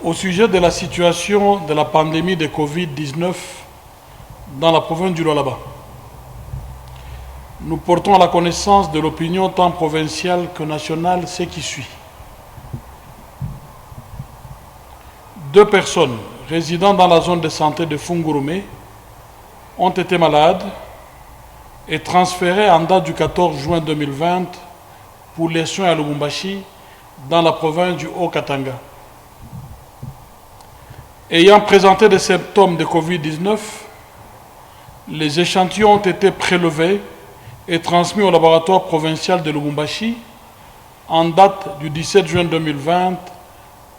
Au sujet de la situation de la pandémie de Covid-19 dans la province du Lualaba, nous portons à la connaissance de l'opinion tant provinciale que nationale ce qui suit. 2 personnes résidant dans la zone de santé de Fungurume ont été malades et transférées en date du 14 juin 2020 pour les soins à Lubumbashi dans la province du Haut-Katanga. Ayant présenté des symptômes de Covid-19, les échantillons ont été prélevés et transmis au laboratoire provincial de Lubumbashi en date du 17 juin 2020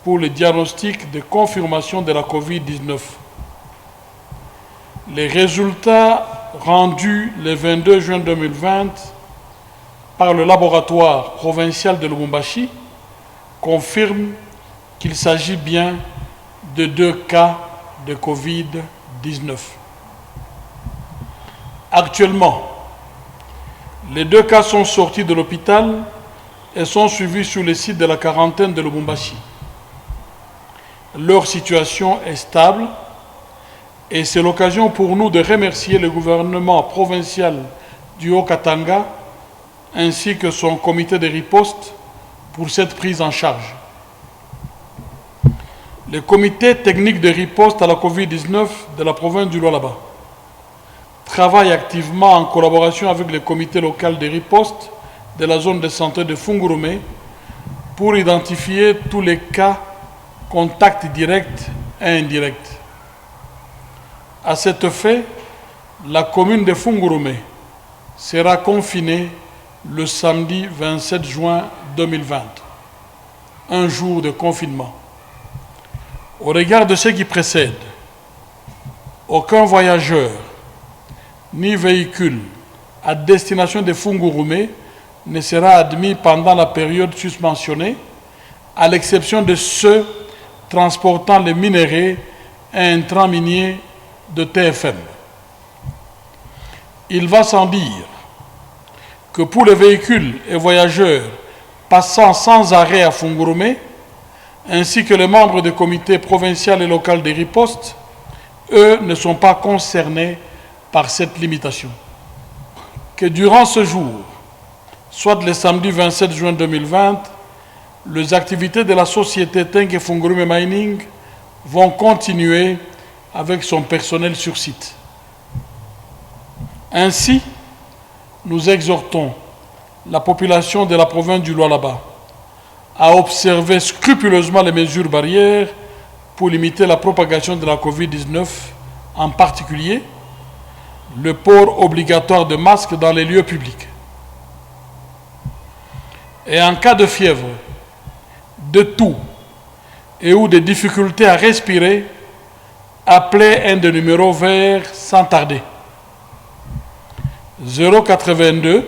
pour le diagnostic de confirmation de la Covid-19. Les résultats rendus le 22 juin 2020 par le laboratoire provincial de Lubumbashi confirment qu'il s'agit bien de 2 cas de Covid-19. Actuellement, les 2 cas sont sortis de l'hôpital et sont suivis sur le site de la quarantaine de Lubumbashi. Leur situation est stable et c'est l'occasion pour nous de remercier le gouvernement provincial du Haut-Katanga ainsi que son comité de riposte pour cette prise en charge. Le comité technique de riposte à la Covid-19 de la province du Lualaba travaille activement en collaboration avec le comité local de riposte de la zone de santé de Fungurume pour identifier tous les cas contacts directs et indirects. À cet effet, la commune de Fungurume sera confinée le samedi 27 juin 2020, un jour de confinement. Au regard de ce qui précède, aucun voyageur ni véhicule à destination de Fungurume ne sera admis pendant la période susmentionnée, à l'exception de ceux transportant les minerais et intrants miniers de TFM. Il va sans dire que pour les véhicules et voyageurs passant sans arrêt à Fungurume, ainsi que les membres du comité provincial et local de riposte, eux ne sont pas concernés par cette limitation. Que durant ce jour, soit le samedi 27 juin 2020, les activités de la société Tenke Fungurume Mining vont continuer avec son personnel sur site. Ainsi, nous exhortons la population de la province du Lualaba à observer scrupuleusement les mesures barrières pour limiter la propagation de la Covid-19, en particulier le port obligatoire de masques dans les lieux publics. Et en cas de fièvre, de toux et ou de difficultés à respirer, appelez un des numéros verts sans tarder. 082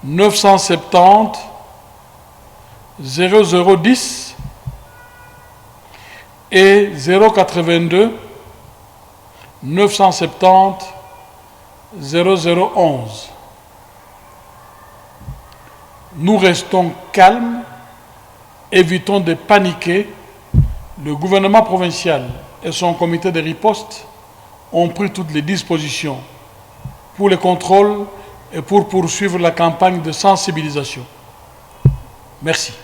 970 0010 et 082 970 0011. Nous restons calmes, évitons de paniquer. Le gouvernement provincial et son comité de riposte ont pris toutes les dispositions pour le contrôle et pour poursuivre la campagne de sensibilisation. Merci.